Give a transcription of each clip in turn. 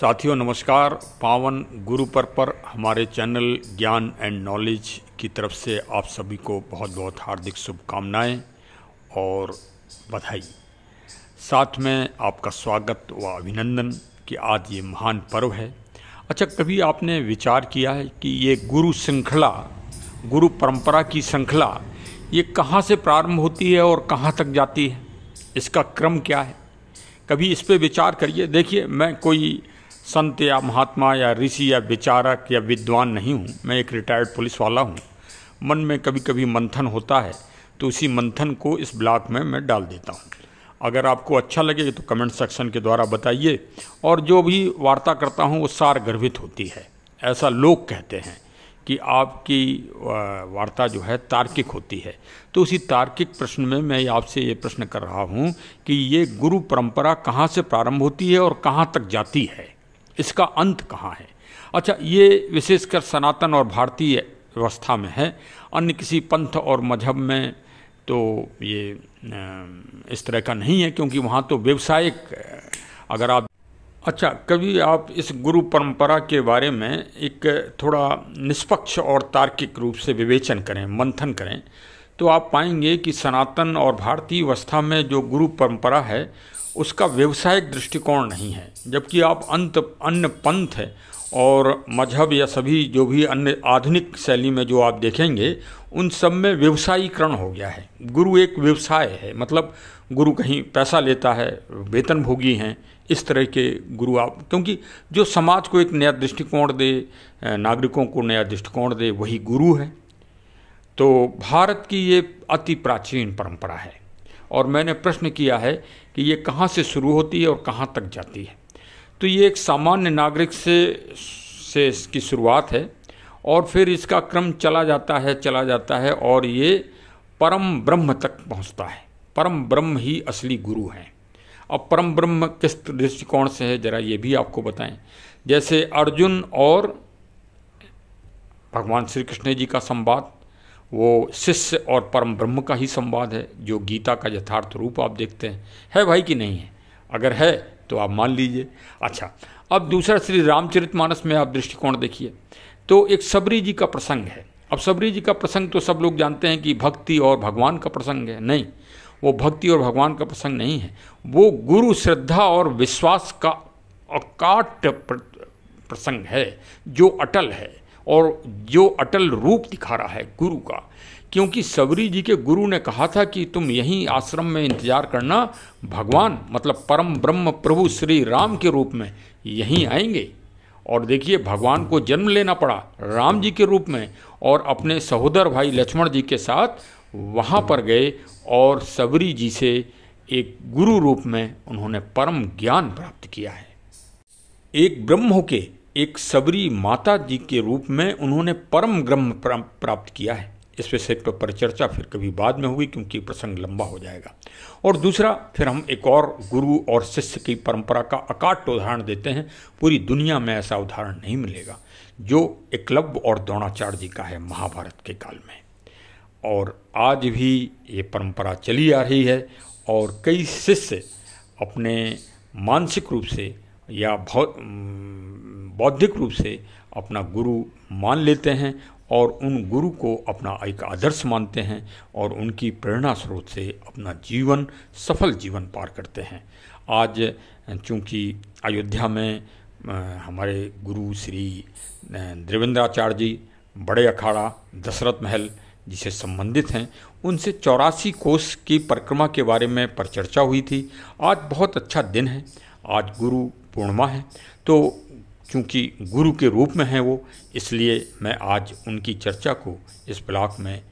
साथियों नमस्कार। पावन गुरु पर्व पर हमारे चैनल ज्ञान एंड नॉलेज की तरफ से आप सभी को बहुत बहुत हार्दिक शुभकामनाएं और बधाई। साथ में आपका स्वागत व अभिनंदन कि आज ये महान पर्व है। अच्छा, कभी आपने विचार किया है कि ये गुरु श्रृंखला, गुरु परंपरा की श्रृंखला ये कहाँ से प्रारंभ होती है और कहाँ तक जाती है? इसका क्रम क्या है? कभी इस पे विचार करिए। देखिए, मैं कोई संत या महात्मा या ऋषि या विचारक या विद्वान नहीं हूँ। मैं एक रिटायर्ड पुलिस वाला हूँ। मन में कभी कभी मंथन होता है तो उसी मंथन को इस ब्लॉग में मैं डाल देता हूँ। अगर आपको अच्छा लगे तो कमेंट सेक्शन के द्वारा बताइए। और जो भी वार्ता करता हूँ वो सार गर्भित होती है, ऐसा लोग कहते हैं कि आपकी वार्ता जो है तार्किक होती है। तो उसी तार्किक प्रश्न में मैं आपसे ये प्रश्न कर रहा हूँ कि ये गुरु परंपरा कहाँ से प्रारंभ होती है और कहाँ तक जाती है, इसका अंत कहाँ है? अच्छा, ये विशेषकर सनातन और भारतीय व्यवस्था में है। अन्य किसी पंथ और मजहब में तो ये इस तरह का नहीं है, क्योंकि वहाँ तो व्यवसायिक अगर आप कभी आप इस गुरु परंपरा के बारे में एक थोड़ा निष्पक्ष और तार्किक रूप से विवेचन करें, मंथन करें, तो आप पाएंगे कि सनातन और भारतीय व्यवस्था में जो गुरु परंपरा है उसका व्यवसायिक दृष्टिकोण नहीं है। जबकि आप अन्य पंथ है और मजहब या सभी जो भी अन्य आधुनिक शैली में जो आप देखेंगे उन सब में व्यवसायीकरण हो गया है। गुरु एक व्यवसाय है, मतलब गुरु कहीं पैसा लेता है, वेतन भोगी हैं, इस तरह के गुरु आप, क्योंकि जो समाज को एक नया दृष्टिकोण दे, नागरिकों को नया दृष्टिकोण दे, वही गुरु है। तो भारत की ये अति प्राचीन परंपरा है और मैंने प्रश्न किया है कि ये कहाँ से शुरू होती है और कहाँ तक जाती है। तो ये एक सामान्य नागरिक से इसकी शुरुआत है और फिर इसका क्रम चला जाता है और ये परम ब्रह्म तक पहुँचता है। परम ब्रह्म ही असली गुरु हैं। अब परम ब्रह्म किस दृष्टिकोण से है जरा ये भी आपको बताएं। जैसे अर्जुन और भगवान श्री कृष्ण जी का संवाद, वो शिष्य और परम ब्रह्म का ही संवाद है, जो गीता का यथार्थ रूप आप देखते हैं। है भाई कि नहीं है? अगर है तो आप मान लीजिए। अच्छा, अब दूसरा श्री रामचरितमानस में आप दृष्टिकोण देखिए तो एक सबरी जी का प्रसंग है। अब सबरी जी का प्रसंग तो सब लोग जानते हैं कि भक्ति और भगवान का प्रसंग है। नहीं, वो भक्ति और भगवान का प्रसंग नहीं है, वो गुरु श्रद्धा और विश्वास का अकाट प्रसंग है, जो अटल है और जो अटल रूप दिखा रहा है गुरु का। क्योंकि सबरी जी के गुरु ने कहा था कि तुम यहीं आश्रम में इंतजार करना, भगवान मतलब परम ब्रह्म प्रभु श्री राम के रूप में यहीं आएंगे। और देखिए, भगवान को जन्म लेना पड़ा राम जी के रूप में और अपने सहोदर भाई लक्ष्मण जी के साथ वहाँ पर गए और सबरी जी से एक गुरु रूप में उन्होंने परम ज्ञान प्राप्त किया है। एक ब्रह्म होके एक सबरी माता जी के रूप में उन्होंने परम ब्रह्म प्राप्त किया है। इस विषय पर परिचर्चा फिर कभी बाद में होगी, क्योंकि प्रसंग लंबा हो जाएगा। और दूसरा, फिर हम एक और गुरु और शिष्य की परंपरा का अकाट उदाहरण देते हैं। पूरी दुनिया में ऐसा उदाहरण नहीं मिलेगा जो एकलव्य और द्रोणाचार्य जी का है महाभारत के काल में। और आज भी ये परंपरा चली आ रही है और कई शिष्य अपने मानसिक रूप से या बौद्धिक रूप से अपना गुरु मान लेते हैं और उन गुरु को अपना एक आदर्श मानते हैं और उनकी प्रेरणा स्रोत से अपना जीवन, सफल जीवन पार करते हैं। आज चूँकि अयोध्या में हमारे गुरु श्री देवेंद्राचार्य जी बड़े अखाड़ा दशरथ महल जिसे संबंधित हैं, उनसे 84 कोस की परिक्रमा के बारे में परिचर्चा हुई थी। आज बहुत अच्छा दिन है, आज गुरु पूर्णिमा है। तो चूँकि गुरु के रूप में हैं वो, इसलिए मैं आज उनकी चर्चा को इस ब्लॉग में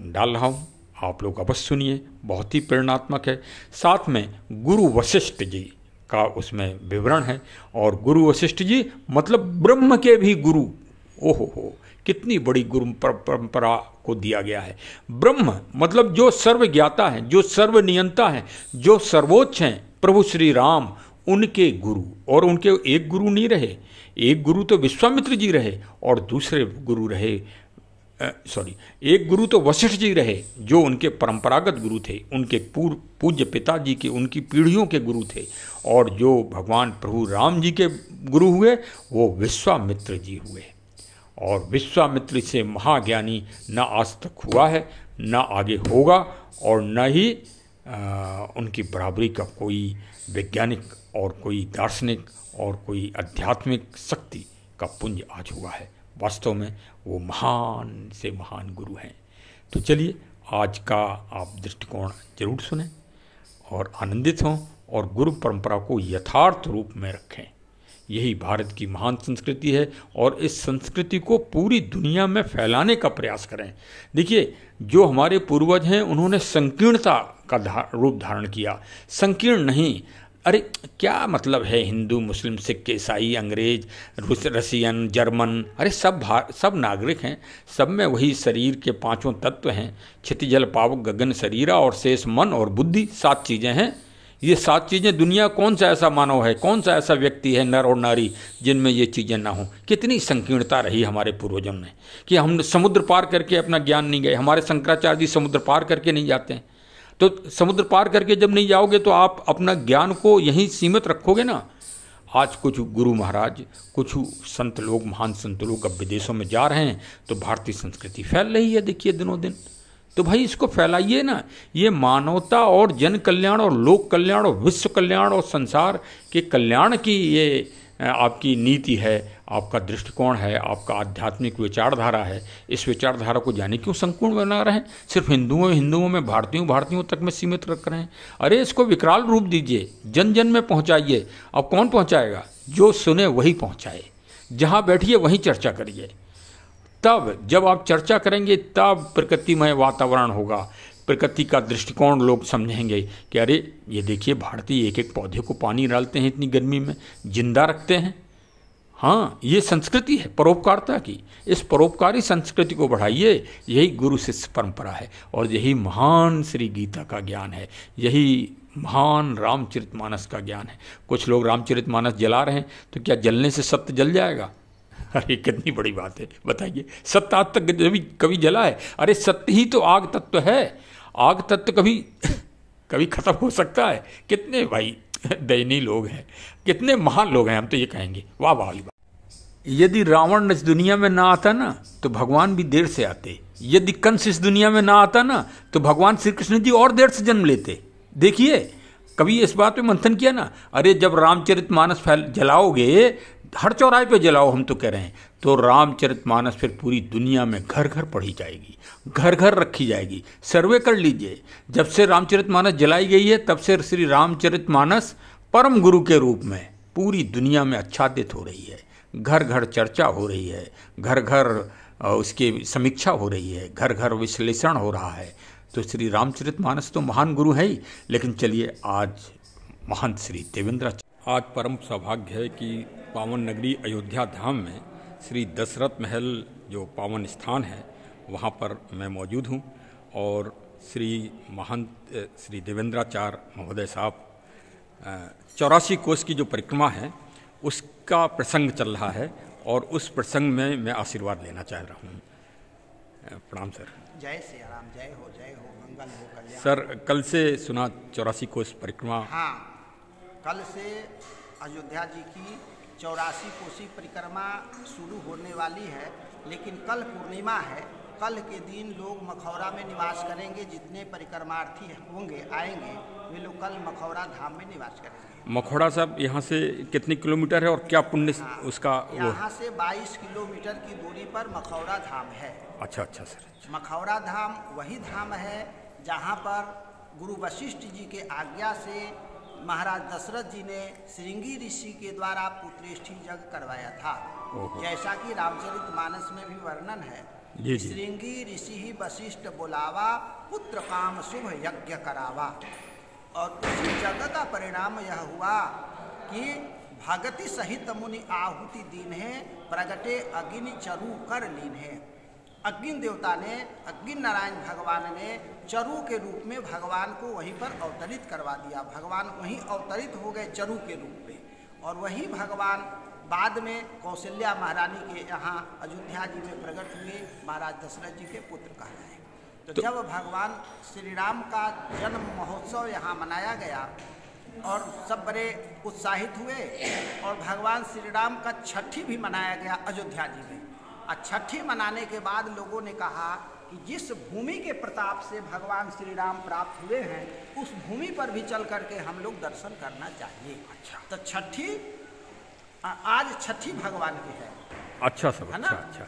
डाल रहा हूँ। आप लोग अवश्य सुनिए, बहुत ही प्रेरणात्मक है। साथ में गुरु वशिष्ठ जी का उसमें विवरण है। और गुरु वशिष्ठ जी मतलब ब्रह्म के भी गुरु। ओहो, कितनी बड़ी गुरु परंपरा को दिया गया है। ब्रह्म मतलब जो सर्वज्ञाता है, जो सर्वनियंता है, जो सर्वोच्च हैं, प्रभु श्री राम, उनके गुरु। और उनके एक गुरु नहीं रहे, एक गुरु तो विश्वामित्र जी रहे और दूसरे गुरु रहे सॉरी, एक गुरु तो वशिष्ठ जी रहे जो उनके परंपरागत गुरु थे, उनके पूज्य पिताजी के, उनकी पीढ़ियों के गुरु थे। और जो भगवान प्रभु राम जी के गुरु हुए वो विश्वामित्र जी हुए। और विश्वामित्र से महाज्ञानी न आज तक हुआ है, न आगे होगा, और न ही उनकी बराबरी का कोई वैज्ञानिक और कोई दार्शनिक और कोई आध्यात्मिक शक्ति का पुंज आज हुआ है। वास्तव में वो महान से महान गुरु हैं। तो चलिए आज का आप दृष्टिकोण जरूर सुनें और आनंदित हों और गुरु परंपरा को यथार्थ रूप में रखें। यही भारत की महान संस्कृति है और इस संस्कृति को पूरी दुनिया में फैलाने का प्रयास करें। देखिए, जो हमारे पूर्वज हैं उन्होंने संकीर्णता का रूप धारण किया, संकीर्ण नहीं। अरे क्या मतलब है हिंदू, मुस्लिम, सिख, ईसाई, अंग्रेज, रसियन, जर्मन, अरे सब नागरिक हैं, सब में वही शरीर के पांचों तत्व हैं, क्षिति जल पावक गगन शरीरा और शेष मन और बुद्धि, 7 चीज़ें हैं। ये 7 चीज़ें, दुनिया कौन सा ऐसा मानव है, कौन सा ऐसा व्यक्ति है, नर और नारी, जिनमें ये चीज़ें ना हों। कितनी संकीर्णता रही हमारे पूर्वजों में कि हम समुद्र पार करके अपना ज्ञान नहीं गए। हमारे शंकराचार्य जी समुद्र पार करके नहीं जाते हैं। तो समुद्र पार करके जब नहीं जाओगे तो आप अपना ज्ञान को यहीं सीमित रखोगे ना। आज कुछ गुरु महाराज, कुछ संत लोग, महान संत लोग अब विदेशों में जा रहे हैं तो भारतीय संस्कृति फैल रही है, देखिए दिनों दिन। तो भाई इसको फैलाइए ना। ये मानवता और जन कल्याण और लोक कल्याण और विश्व कल्याण और संसार के कल्याण की ये आपकी नीति है, आपका दृष्टिकोण है, आपका आध्यात्मिक विचारधारा है। इस विचारधारा को जाने क्यों संपूर्ण बना रहे हैं, सिर्फ हिंदुओं में, भारतीयों तक में सीमित रख रहे हैं। अरे इसको विकराल रूप दीजिए, जन जन में पहुंचाइए। अब कौन पहुंचाएगा? जो सुने वही पहुंचाए, जहां बैठिए वहीं चर्चा करिए। तब जब आप चर्चा करेंगे तब प्रकृतिमय वातावरण होगा, प्रकृति का दृष्टिकोण लोग समझेंगे कि अरे ये देखिए भारतीय एक एक पौधे को पानी डालते हैं इतनी गर्मी में, जिंदा रखते हैं। हाँ, ये संस्कृति है परोपकारता की। इस परोपकारी संस्कृति को बढ़ाइए। यही गुरु शिष्य परंपरा है और यही महान श्री गीता का ज्ञान है, यही महान रामचरितमानस का ज्ञान है। कुछ लोग रामचरितमानस जला रहे हैं, तो क्या जलने से सत्य जल जाएगा? अरे कितनी बड़ी बात है, बताइए। सत्य आज तक कभी जला है? अरे सत्य ही तो आग तत्व है। आग तत्व कभी खत्म हो सकता है? कितने भाई दयनीय लोग हैं, कितने महान लोग हैं, हम तो ये कहेंगे। वाह वाह वाली बात। यदि रावण इस दुनिया में ना आता ना तो भगवान भी देर से आते। यदि कंस इस दुनिया में ना आता ना तो भगवान श्री कृष्ण जी और देर से जन्म लेते। देखिए, कभी इस बात पे मंथन किया ना? अरे जब रामचरितमानस जलाओगे, हर चौराहे पे जलाओ, हम तो कह रहे हैं, तो रामचरितमानस फिर पूरी दुनिया में घर घर पढ़ी जाएगी, घर घर रखी जाएगी। सर्वे कर लीजिए, जब से रामचरितमानस जलाई गई है तब से श्री रामचरितमानस परम गुरु के रूप में पूरी दुनिया में आच्छादित हो रही है। घर घर चर्चा हो रही है, घर घर उसकी समीक्षा हो रही है, घर घर विश्लेषण हो रहा है। तो श्री रामचरितमानस तो महान गुरु है ही। लेकिन चलिए, आज महंत श्री देवेंद्र, आज परम सौभाग्य है कि पावन नगरी अयोध्या धाम में श्री दशरथ महल जो पावन स्थान है वहाँ पर मैं मौजूद हूँ और श्री महंत श्री देवेंद्राचार्य महोदय साहब 84 कोस की जो परिक्रमा है उसका प्रसंग चल रहा है और उस प्रसंग में मैं आशीर्वाद लेना चाह रहा हूँ। प्रणाम सर। जय श्री राम। जय हो मंगल हो कल्याण। सर, कल से सुना 84 कोस परिक्रमा। हाँ, कल से अयोध्या जी की 84 कोसी परिक्रमा शुरू होने वाली है, लेकिन कल पूर्णिमा है। कल के दिन लोग मखौरा में निवास करेंगे। जितने परिक्रमार्थी होंगे, आएंगे, वे लोग कल मखौरा धाम में निवास करेंगे। मखौरा साहब यहाँ से कितने किलोमीटर है और क्या पुण्य उसका? यहाँ से 22 किलोमीटर की दूरी पर मखौरा धाम है। अच्छा सर। मखौरा धाम वही धाम है जहाँ पर गुरु वशिष्ठ जी के आज्ञा से महाराज दशरथ जी ने श्रृंगी ऋषि के द्वारा पुत्रेष्ठी यज्ञ करवाया था। जैसा कि रामचरितमानस में भी वर्णन है, श्रृंगी ऋषि ही वशिष्ठ बुलावा, पुत्र काम शुभ यज्ञ करावा। और उसी यज्ञ का परिणाम यह हुआ कि भगति सहित मुनि आहुति दीन है, प्रगटे अग्नि चरु कर लीन है। अग्नि देवता ने, अग्नि नारायण भगवान ने चरु के रूप में भगवान को वहीं पर अवतरित करवा दिया। भगवान वहीं अवतरित हो गए चरु के रूप में, और वही भगवान बाद में कौशल्या महारानी के यहाँ अयोध्या जी में प्रकट हुए, महाराज दशरथ जी के पुत्र कहलाए। तो जब भगवान श्री राम का जन्म महोत्सव यहाँ मनाया गया और सब बड़े उत्साहित हुए, और भगवान श्री राम का छठी भी मनाया गया अयोध्या जी में। और छठी मनाने के बाद लोगों ने कहा कि जिस भूमि के प्रताप से भगवान श्री राम प्राप्त हुए हैं, उस भूमि पर भी चल करके हम लोग दर्शन करना चाहिए। अच्छा, तो छठी आज छठी भगवान की है। अच्छा सब, है ना? अच्छा।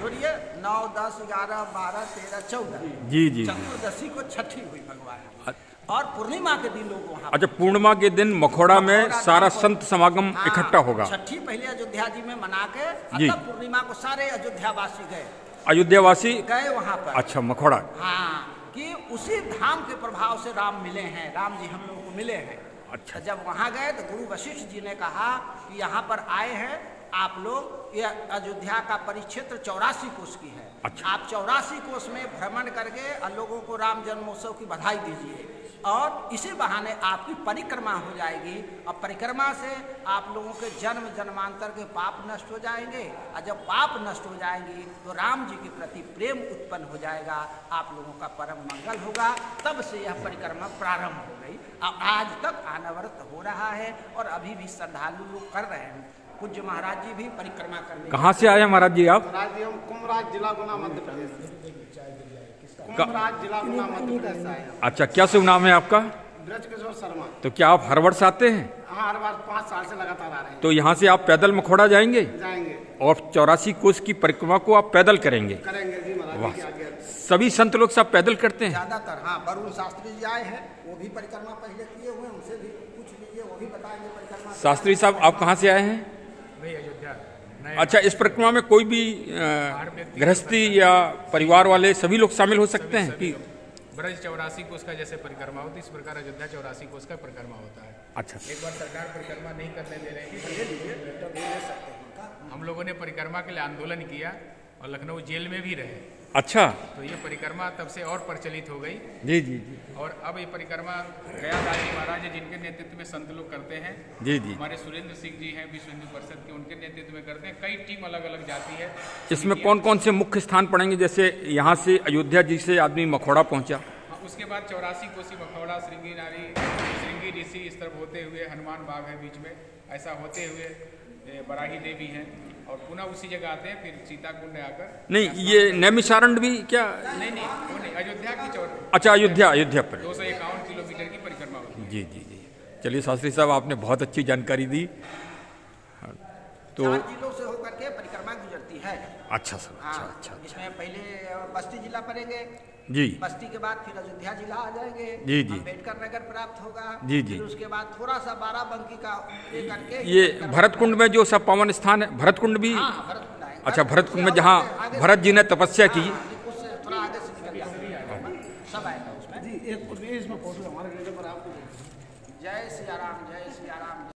जोड़िए 9, 10, 11, 12, 13, 14 जी। चतुर्दशी को छठी हुई भगवान, और पूर्णिमा के दिन लोग वहाँ। अच्छा, पूर्णिमा के दिन मखौड़ा में सारा संत समागम इकट्ठा होगा। छठी पहले अयोध्या जी में मना के, तब पूर्णिमा को सारे अयोध्यावासी गए, अयोध्यावासी गए वहाँ पर। अच्छा, मखौड़ा। हाँ, कि उसी धाम के प्रभाव से राम मिले हैं, राम जी हम लोगों को मिले हैं। अच्छा, जब वहाँ गए तो गुरु वशिष्ठ जी ने कहा कि यहाँ पर आए हैं आप लोग, ये अयोध्या का परिक्षेत्र 84 कोस की है। अच्छा। आप 84 कोस में भ्रमण करके लोगों को राम जन्मोत्सव की बधाई दीजिए, और इसी बहाने आपकी परिक्रमा हो जाएगी, और परिक्रमा से आप लोगों के जन्म जन्मांतर के पाप नष्ट हो जाएंगे, और जब पाप नष्ट हो जाएंगी तो राम जी के प्रति प्रेम उत्पन्न हो जाएगा, आप लोगों का परम मंगल होगा। तब से यह परिक्रमा प्रारंभ हो गई, और आज तक अनवरत हो रहा है, और अभी भी श्रद्धालु लोग कर रहे हैं। पूज्य महाराज जी भी परिक्रमा करने। कहाँ से आए महाराज जी आप? महाराज जी हम कुमराज जिला गुना मध्य प्रदेश, कुमराज जिला गुना मध्य प्रदेश से आए हैं। अच्छा, क्या शुभ नाम है आपका? ब्रजकिशोर शर्मा। तो क्या आप हर वर्ष आते हैं? हाँ, हर बार 5 साल से लगातार आ रहे हैं। तो यहाँ से आप पैदल मखौड़ा जाएंगे? जाएंगे। और 84 कोस की परिक्रमा को आप पैदल करेंगे? करेंगे जी, महाराज जी की आज्ञा। सभी संत लोग सब पैदल करते हैं? ज्यादातर। हाँ, वरुण शास्त्री जी आए हैं, वो भी परिक्रमा पहले किए हुए, उनसे भी पूछ लीजिए, वो भी बताएंगे परिक्रमा। शास्त्री साहब, आप कहाँ से आए हैं? अयोध्या। अच्छा, इस परिक्रमा में कोई भी गृहस्थी या परिवार वाले सभी लोग शामिल हो सकते हैं कि? ब्रज 84 कोस का जैसे परिक्रमा होती है, इस प्रकार अयोध्या 84 कोस का परिक्रमा होता है। अच्छा, एक बार सरकार परिक्रमा नहीं करने दे रही थी, हम लोगों ने परिक्रमा के लिए आंदोलन किया और लखनऊ जेल में भी रहे। अच्छा, तो ये परिक्रमा तब से और प्रचलित हो गई। जी। और अब ये परिक्रमा गयादास जी महाराज जी जिनके नेतृत्व में संत लोग करते हैं। जी। हमारे सुरेंद्र सिंह जी हैं विश्व हिंदू परिषद के, उनके नेतृत्व में करते हैं। कई टीम अलग अलग जाती है। इसमें कौन कौन से मुख्य स्थान पड़ेंगे? जैसे यहाँ से अयोध्या जी से आदमी मखौड़ा पहुँचा, उसके बाद 84 कोसी मखौड़ा, श्रृंगी नारी, श्रृंगी ऋषि, इस तरफ होते हुए हनुमान बाग है बीच में, ऐसा होते हुए बराही देवी हैं, और पुनः उसी जगह आते हैं, फिर सीता कुंड आकर। नहीं, ये नैमिषारण्य भी क्या? नहीं, वो नहीं, अयोध्या की अच्छा, अयोध्या पर 251 किलोमीटर की परिक्रमा होती है। जी। चलिए शास्त्री साहब, आपने बहुत अच्छी जानकारी दी। तो 4 जिलों से होकर के परिक्रमा गुजरती है। अच्छा सर, अच्छा। इसमें पहले बस्ती जिला पड़ेंगे जी, बस्ती के बाद फिर अयोध्या जिला आ जाएंगे। जी। अम्बेडकर नगर प्राप्त होगा। जी। फिर उसके बाद थोड़ा सा बाराबंकी का करके ये भरतकुंड में जो सब पावन स्थान है, भरतकुंड भी? भरतकुंड आएगा। अच्छा, भरतकुंड में जहाँ भरत जी ने तपस्या की, उससे थोड़ा आगे से निकल जाएगा, सब आएगा उसमें। जी, एक इसमें फोटो हमारे पर आपको। जय सिया राम, जय सिया राम।